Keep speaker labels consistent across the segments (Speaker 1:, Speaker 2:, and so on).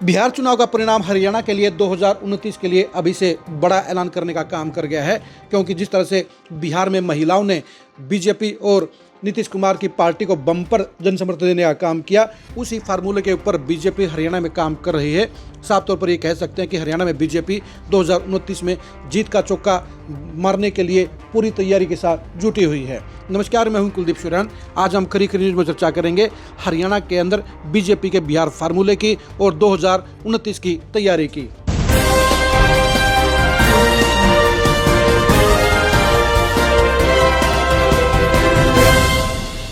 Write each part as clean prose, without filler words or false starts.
Speaker 1: बिहार चुनाव का परिणाम हरियाणा के लिए 2029 के लिए अभी से बड़ा ऐलान करने का काम कर गया है, क्योंकि जिस तरह से बिहार में महिलाओं ने बीजेपी और नीतीश कुमार की पार्टी को बम्पर जनसमर्थन देने का काम किया, उसी फार्मूले के ऊपर बीजेपी हरियाणा में काम कर रही है। साफ तौर पर ये कह सकते हैं कि हरियाणा में बीजेपी 2029 में जीत का चौका मारने के लिए पूरी तैयारी के साथ जुटी हुई है। नमस्कार, मैं हूं कुलदीप सुरान। आज हम खरी न्यूज में चर्चा करेंगे हरियाणा के अंदर बीजेपी के बिहार फार्मूले की और 2029 की तैयारी की।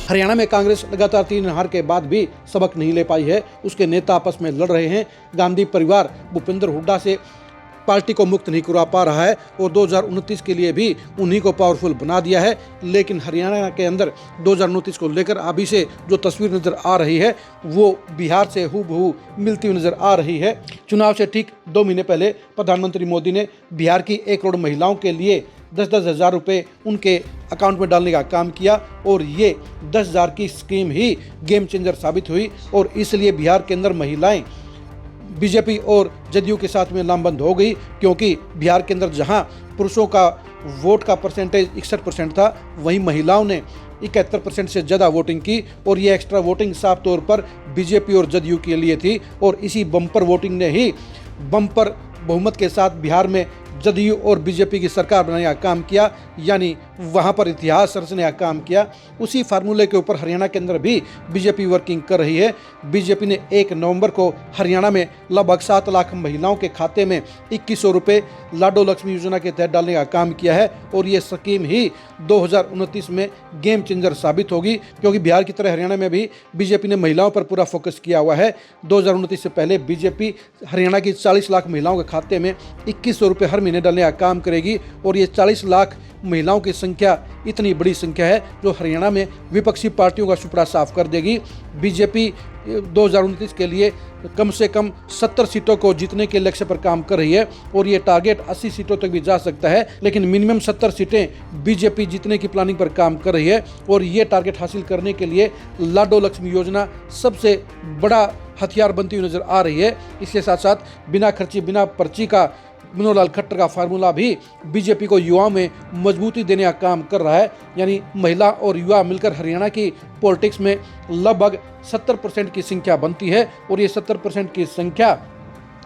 Speaker 1: हरियाणा में कांग्रेस लगातार 3 हार के बाद भी सबक नहीं ले पाई है। उसके नेता आपस में लड़ रहे हैं। गांधी परिवार भूपेंद्र हुड्डा से पार्टी को मुक्त नहीं करवा पा रहा है और 2029 के लिए भी उन्हीं को पावरफुल बना दिया है। लेकिन हरियाणा के अंदर 2029 को लेकर अभी से जो तस्वीर नजर आ रही है वो बिहार से हूबहू मिलती हुई नजर आ रही है। चुनाव से ठीक 2 महीने पहले प्रधानमंत्री मोदी ने बिहार की 1 करोड़ महिलाओं के लिए 10-10 हज़ार रुपये उनके अकाउंट में डालने का काम किया और ये 10 हज़ार की स्कीम ही गेम चेंजर साबित हुई और इसलिए बिहार के अंदर महिलाएं बीजेपी और जदयू के साथ में लामबंद हो गई, क्योंकि बिहार के अंदर जहां पुरुषों का वोट का परसेंटेज 61% था, वहीं महिलाओं ने 71% से ज़्यादा वोटिंग की और ये एक्स्ट्रा वोटिंग साफ तौर पर बीजेपी और जदयू के लिए थी और इसी बम्पर वोटिंग ने ही बम्पर बहुमत के साथ बिहार में जदयू और बीजेपी की सरकार बनाने का काम किया, यानी वहां पर इतिहास रचने का काम किया। उसी फार्मूले के ऊपर हरियाणा के अंदर भी बीजेपी वर्किंग कर रही है। बीजेपी ने 1 नवंबर को हरियाणा में लगभग 7 लाख महिलाओं के खाते में 2100 रुपये लाडो लक्ष्मी योजना के तहत डालने का काम किया है और ये स्कीम ही 2029 में गेम चेंजर साबित होगी, क्योंकि बिहार की तरह हरियाणा में भी बीजेपी ने महिलाओं पर पूरा फोकस किया हुआ है। 2029 से पहले बीजेपी हरियाणा की 40 लाख महिलाओं के खाते में 2100 रुपये हर महीने डालने का काम करेगी और ये 40 लाख महिलाओं की संख्या इतनी बड़ी संख्या है जो हरियाणा में विपक्षी पार्टियों का सुपड़ा साफ कर देगी। बीजेपी 2029 के लिए कम से कम 70 सीटों को जीतने के लक्ष्य पर काम कर रही है और ये टारगेट 80 सीटों तक भी जा सकता है, लेकिन मिनिमम 70 सीटें बीजेपी जीतने की प्लानिंग पर काम कर रही है और ये टारगेट हासिल करने के लिए लाडो लक्ष्मी योजना सबसे बड़ा हथियार बनती हुई नजर आ रही है। इसके साथ साथ बिना खर्ची बिना पर्ची का मनोहर लाल खट्टर का फार्मूला भी बीजेपी को युवाओं में मजबूती देने का काम कर रहा है, यानी महिला और युवा मिलकर हरियाणा की पॉलिटिक्स में लगभग 70% की संख्या बनती है और ये 70% की संख्या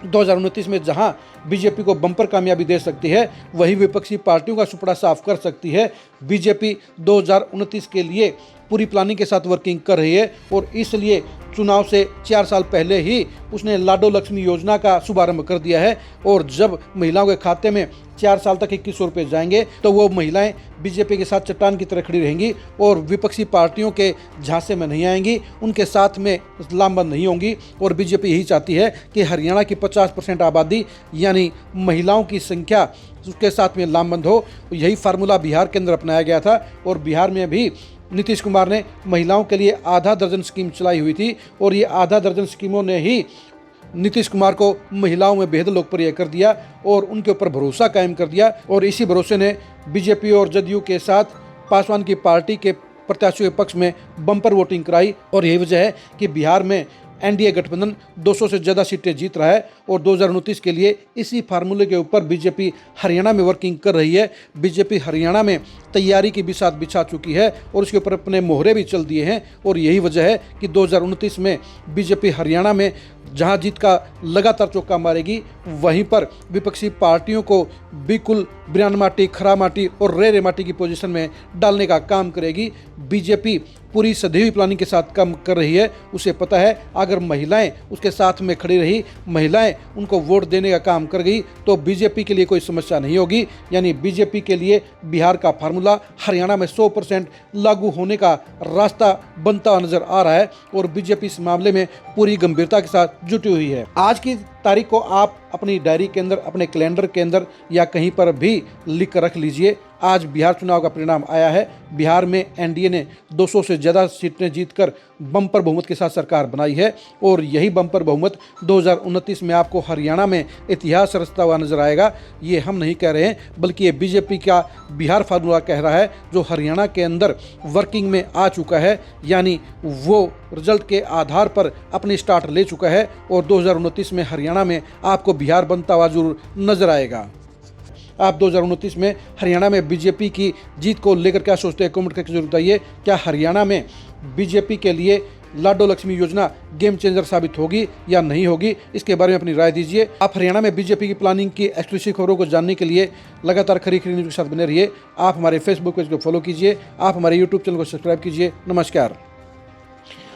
Speaker 1: 2029 में जहां बीजेपी को बम्पर कामयाबी दे सकती है, वही विपक्षी पार्टियों का सुपड़ा साफ कर सकती है। बीजेपी 2029 के लिए पूरी प्लानिंग के साथ वर्किंग कर रही है और इसलिए चुनाव से 4 साल पहले ही उसने लाडो लक्ष्मी योजना का शुभारंभ कर दिया है और जब महिलाओं के खाते में 4 साल तक 2100 रुपये जाएंगे तो वो महिलाएं बीजेपी के साथ चट्टान की तरह खड़ी रहेंगी और विपक्षी पार्टियों के झांसे में नहीं आएंगी, उनके साथ में लामबंद नहीं होंगी। और बीजेपी यही चाहती है कि हरियाणा की 50% आबादी यानी महिलाओं की संख्या उसके साथ में लामबंद हो। यही फार्मूला बिहार के अंदर अपनाया गया था और बिहार में भी नीतीश कुमार ने महिलाओं के लिए आधा दर्जन स्कीम चलाई हुई थी और ये आधा दर्जन स्कीमों ने ही नीतीश कुमार को महिलाओं में बेहद लोकप्रिय कर दिया और उनके ऊपर भरोसा कायम कर दिया और इसी भरोसे ने बीजेपी और जदयू के साथ पासवान की पार्टी के प्रत्याशियों के पक्ष में बम्पर वोटिंग कराई और यही वजह है कि बिहार में एनडीए गठबंधन 200 से ज़्यादा सीटें जीत रहा है और 2029 के लिए इसी फार्मूले के ऊपर बीजेपी हरियाणा में वर्किंग कर रही है। बीजेपी हरियाणा में तैयारी की बिसात बिछा चुकी है और उसके ऊपर अपने मोहरे भी चल दिए हैं और यही वजह है कि 2029 में बीजेपी हरियाणा में जहां जीत का लगातार चौका मारेगी, वहीं पर विपक्षी पार्टियों को बिल्कुल बिरान माटी, खरा माटी और रेरे माटी की पोजीशन में डालने का काम करेगी। बीजेपी पूरी सधी हुई प्लानिंग के साथ काम कर रही है। उसे पता है अगर महिलाएं उसके साथ में खड़ी रही, महिलाएं उनको वोट देने का काम कर गई तो बीजेपी के लिए कोई समस्या नहीं होगी। यानी बीजेपी के लिए बिहार का फार्मूला हरियाणा में 100% लागू होने का रास्ता बनता नजर आ रहा है और बीजेपी इस मामले में पूरी गंभीरता के साथ जुटी हुई है। आज की तारीख को आप अपनी डायरी के अंदर, अपने कैलेंडर के अंदर या कहीं पर भी लिख कर रख लीजिए। आज बिहार चुनाव का परिणाम आया है। बिहार में एनडीए ने 200 से ज़्यादा सीटें जीतकर बम्पर बहुमत के साथ सरकार बनाई है और यही बम्पर बहुमत 2029 में आपको हरियाणा में इतिहास रचता हुआ नजर आएगा। ये हम नहीं कह रहे हैं, बल्कि ये बीजेपी का बिहार फार्मूला कह रहा है, जो हरियाणा के अंदर वर्किंग में आ चुका है, यानी वो रिजल्ट के आधार पर अपनी स्टार्ट ले चुका है और 2029 में हरियाणा में आपको बिहार बनता हुआ जरूर नजर आएगा। आप 2029 में हरियाणा में बीजेपी की जीत को लेकर क्या सोचते हैं, कमेंट करके जरूर बताइए। क्या हरियाणा में बीजेपी के लिए लाडो लक्ष्मी योजना गेम चेंजर साबित होगी या नहीं होगी, इसके बारे में अपनी राय दीजिए। आप हरियाणा में बीजेपी की प्लानिंग की एक्सक्लूसिव खबरों को जानने के लिए लगातार खरी न्यूज़ के साथ बने रहिए। आप हमारे फेसबुक पेज को फॉलो कीजिए, आप हमारे यूट्यूब चैनल को सब्सक्राइब कीजिए। नमस्कार।